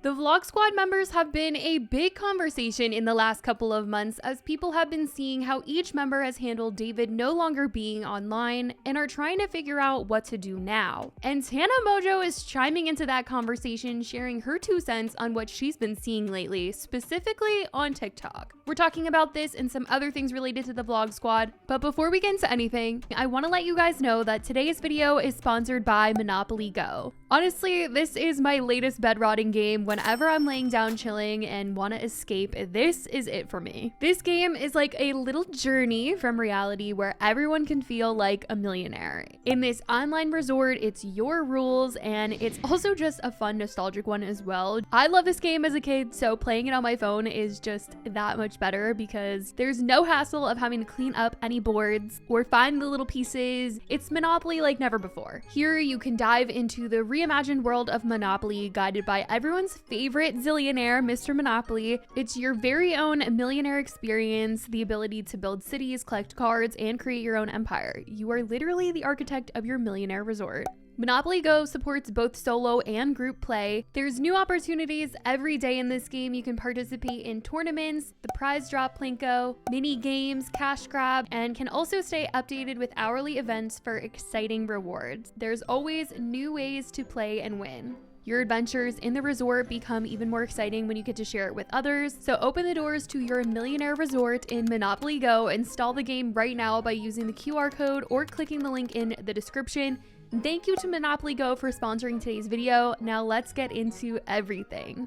The Vlog Squad members have been a big conversation in the last couple of months as people have been seeing how each member has handled David no longer being online and are trying to figure out what to do now. And Tana Mongeau is chiming into that conversation, sharing her 2 cents on what she's been seeing lately, specifically on TikTok. We're talking about this and some other things related to the Vlog Squad, but before we get into anything, I want to let you guys know that today's video is sponsored by Monopoly Go. Honestly, this is my latest bedrotting game. Whenever I'm laying down chilling and want to escape, this is it for me. This game is like a little journey from reality where everyone can feel like a millionaire. In this online resort, it's your rules, and it's also just a fun, nostalgic one as well. I love this game as a kid, so playing it on my phone is just that much better because there's no hassle of having to clean up any boards or find the little pieces. It's Monopoly like never before. Here you can dive into the reimagined world of Monopoly, guided by everyone's favorite zillionaire, Mr. Monopoly. It's your very own millionaire experience, the ability to build cities, collect cards, and create your own empire. You are literally the architect of your millionaire resort. Monopoly Go supports both solo and group play. There's new opportunities every day in this game. You can participate in tournaments, the prize drop Plinko, mini games, cash grab, and can also stay updated with hourly events for exciting rewards. There's always new ways to play and win. Your adventures in the resort become even more exciting when you get to share it with others. So open the doors to your millionaire resort in Monopoly Go. Install the game right now by using the QR code or clicking the link in the description. Thank you to Monopoly Go for sponsoring today's video. Now let's get into everything.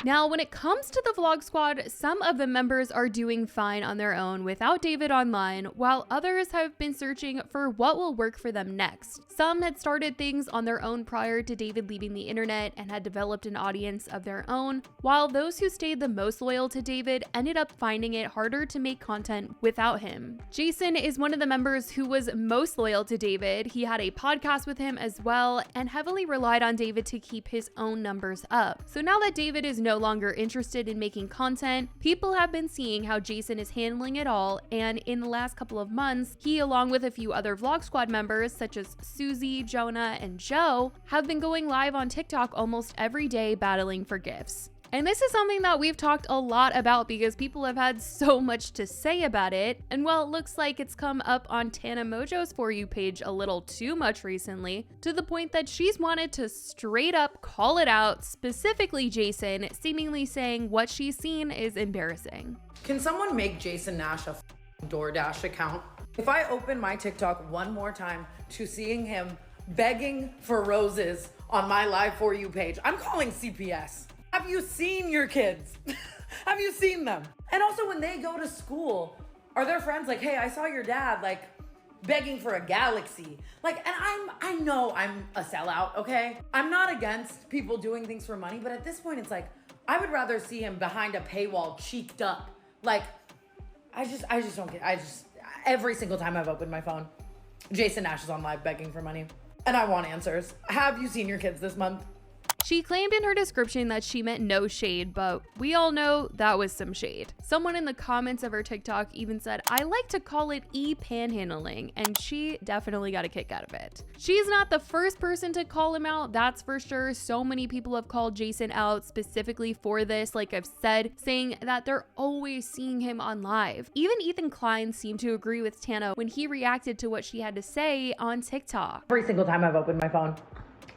Now, when it comes to the Vlog Squad, some of the members are doing fine on their own without David online, while others have been searching for what will work for them next. Some had started things on their own prior to David leaving the internet and had developed an audience of their own, while those who stayed the most loyal to David ended up finding it harder to make content without him. Jason is one of the members who was most loyal to David. He had a podcast with him as well and heavily relied on David to keep his own numbers up. So now that David is no longer interested in making content, people have been seeing how Jason is handling it all, and in the last couple of months, he, along with a few other Vlog Squad members such as Susie, Jonah, and Joe, have been going live on TikTok almost every day battling for gifts. And this is something that we've talked a lot about because people have had so much to say about it. And well, it looks like it's come up on Tana Mongeau's For You page a little too much recently, to the point that she's wanted to straight up call it out, specifically Jason, seemingly saying what she's seen is embarrassing. Can someone make Jason Nash a DoorDash account? If I open my TikTok one more time to seeing him begging for roses on my live For You page, I'm calling CPS. Have you seen your kids? Have you seen them? And also when they go to school, are their friends like, hey, I saw your dad like begging for a galaxy? Like, and I know I'm a sellout, okay? I'm not against people doing things for money, but at this point it's like, I would rather see him behind a paywall cheeked up. Like, I just don't get, every single time I've opened my phone, Jason Nash is on live begging for money. And I want answers. Have you seen your kids this month? She claimed in her description that she meant no shade, but we all know that was some shade. Someone in the comments of her TikTok even said, I like to call it panhandling, and she definitely got a kick out of it. She's not the first person to call him out, that's for sure. So many people have called Jason out specifically for this, like I've said, saying that they're always seeing him on live. Even Ethan Klein seemed to agree with Tana when he reacted to what she had to say on TikTok. Every single time I've opened my phone,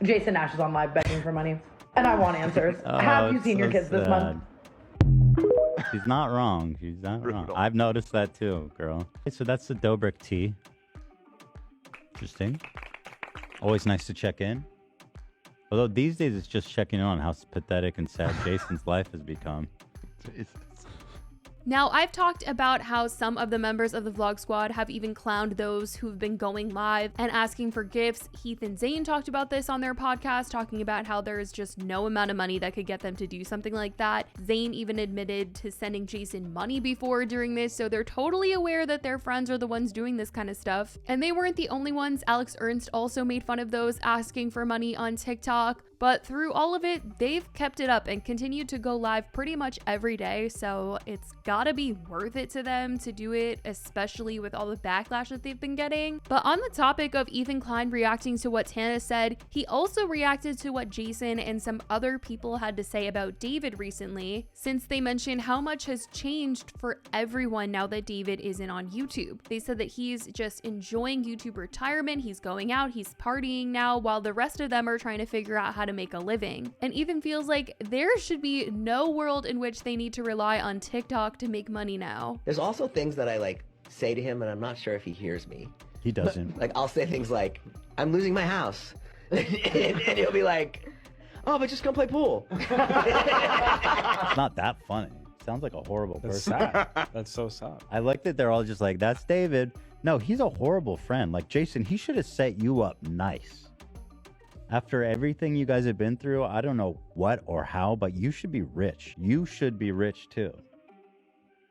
Jason Nash is on live begging for money. And I want answers. Have you seen your kids this month? She's not wrong. She's not wrong. I've noticed that too, girl. Okay, so that's the Dobrik tea. Interesting. Always nice to check in. Although these days it's just checking on how pathetic and sad Jason's life has become. Jesus. Now, I've talked about how some of the members of the Vlog Squad have even clowned those who've been going live and asking for gifts. Heath and Zane talked about this on their podcast, talking about how there is just no amount of money that could get them to do something like that. Zane even admitted to sending Jason money before during this, so they're totally aware that their friends are the ones doing this kind of stuff. And they weren't the only ones. Alex Ernst also made fun of those asking for money on TikTok. But through all of it, they've kept it up and continued to go live pretty much every day, so it's gotta be worth it to them to do it, especially with all the backlash that they've been getting. But on the topic of Ethan Klein reacting to what Tana said, he also reacted to what Jason and some other people had to say about David recently, since they mentioned how much has changed for everyone now that David isn't on YouTube. They said that he's just enjoying YouTube retirement, he's going out, he's partying now, while the rest of them are trying to figure out how to make a living. And Ethan feels like there should be no world in which they need to rely on TikTok to make money now. There's also things that I like say to him and I'm not sure if he hears me. He doesn't. Like I'll say things like, I'm losing my house. and he'll be like, oh, but just come play pool. It's not that funny. Sounds like a horrible person. Sad. That's so sad. I like that they're all just like, that's David. No, he's a horrible friend. Like, Jason, he should have set you up nice. After everything you guys have been through, I don't know what or how, but you should be rich. You should be rich too.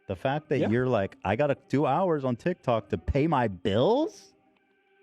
The fact that you're like, I got 2 hours on TikTok to pay my bills?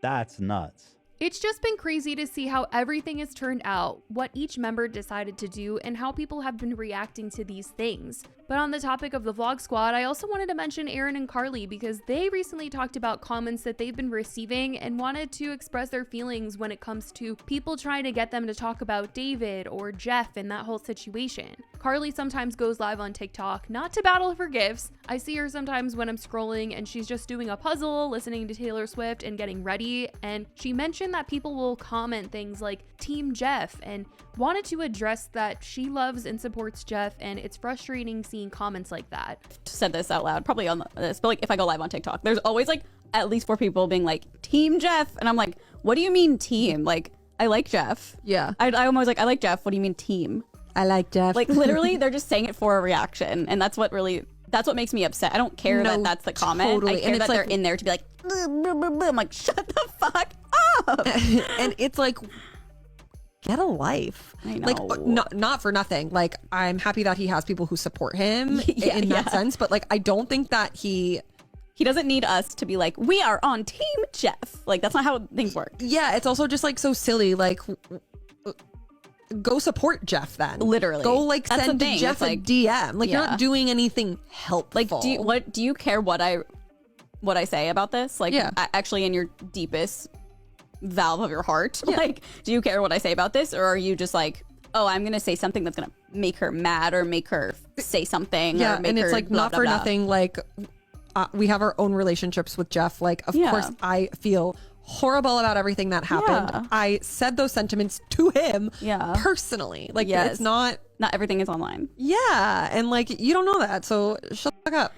That's nuts. It's just been crazy to see how everything has turned out, what each member decided to do, and how people have been reacting to these things. But on the topic of the Vlog Squad, I also wanted to mention Aaron and Carly because they recently talked about comments that they've been receiving and wanted to express their feelings when it comes to people trying to get them to talk about David or Jeff and that whole situation. Carly sometimes goes live on TikTok, not to battle for gifts. I see her sometimes when I'm scrolling and she's just doing a puzzle, listening to Taylor Swift and getting ready, and she mentioned that people will comment things like Team Jeff and wanted to address that she loves and supports Jeff, and it's frustrating seeing comments like that. Said this out loud, probably on this, but like if I go live on TikTok, there's always like at least 4 people being like Team Jeff, and I'm like, what do you mean team? Like I like Jeff. Yeah. I'm always like, I like Jeff. What do you mean team? I like Jeff. Like literally, they're just saying it for a reaction, and that's what makes me upset. I don't care that that's the comment. Totally. I care And that it's they're like, in there to be like, I'm like, shut the fuck up. and it's like, get a life. I know. Like, not for nothing. Like, I'm happy that he has people who support him in that sense, but like, I don't think that he doesn't need us to be like, we are on Team Jeff. Like, that's not how things work. Yeah, it's also just like so silly. Like, go support Jeff then. Literally. Go like That's send the thing. Jeff It's a like, DM. Like, you're yeah. not doing anything helpful. Like, do you care what I say about this? Like, actually in your deepest valve of your heart, like, do you care what I say about this, or are you just like, oh, I'm gonna say something that's gonna make her mad or make her say something? Yeah, or make and it's her like blah, not blah, for blah. nothing. Like, we have our own relationships with Jeff. Like, of course, I feel horrible about everything that happened. Yeah. I said those sentiments to him personally. Like, it's not everything is online. Yeah, and like, you don't know that, so shut the fuck up.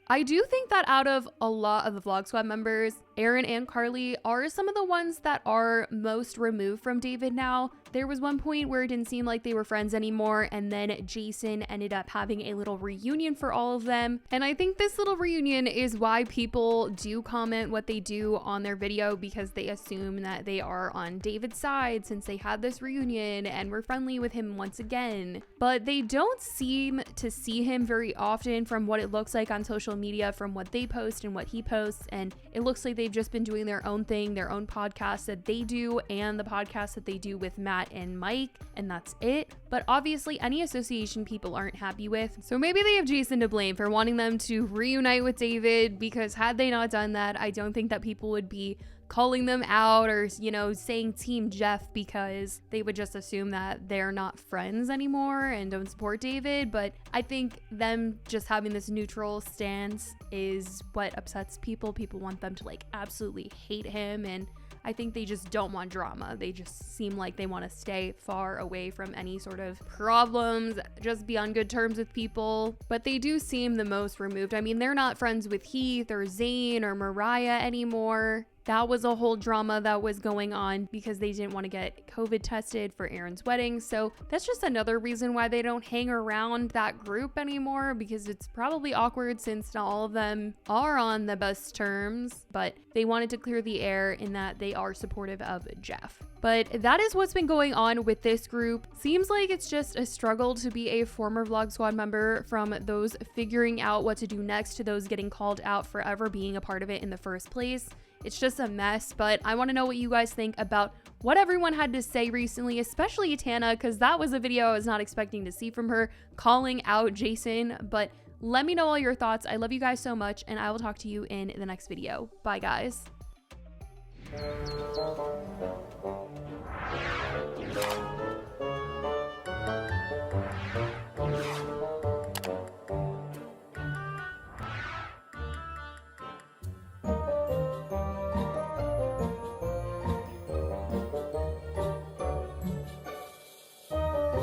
I do think that out of a lot of the Vlog Squad members, Aaron and Carly are some of the ones that are most removed from David now. There was one point where it didn't seem like they were friends anymore, and then Jason ended up having a little reunion for all of them. And I think this little reunion is why people do comment what they do on their video, because they assume that they are on David's side since they had this reunion and were friendly with him once again. But they don't seem to see him very often from what it looks like on social media, from what they post and what he posts, and it looks like they've just been doing their own thing, their own podcast that they do, and the podcast that they do with Matt and Mike, and that's it. But obviously any association people aren't happy with, so maybe they have Jason to blame for wanting them to reunite with David, because had they not done that, I don't think that people would be calling them out or, you know, saying Team Jeff, because they would just assume that they're not friends anymore and don't support David. But I think them just having this neutral stance is what upsets people. People want them to like absolutely hate him, and I think they just don't want drama. They just seem like they want to stay far away from any sort of problems, just be on good terms with people. But they do seem the most removed. I mean, they're not friends with Heath or Zayn or Mariah anymore. That was a whole drama that was going on because they didn't want to get COVID tested for Aaron's wedding. So that's just another reason why they don't hang around that group anymore, because it's probably awkward since not all of them are on the best terms, but they wanted to clear the air in that they are supportive of Jeff. But that is what's been going on with this group. Seems like it's just a struggle to be a former Vlog Squad member, from those figuring out what to do next to those getting called out for ever being a part of it in the first place. It's just a mess, but I want to know what you guys think about what everyone had to say recently, especially Tana, because that was a video I was not expecting to see from her, calling out Jason. But let me know all your thoughts. I love you guys so much, and I will talk to you in the next video. Bye, guys.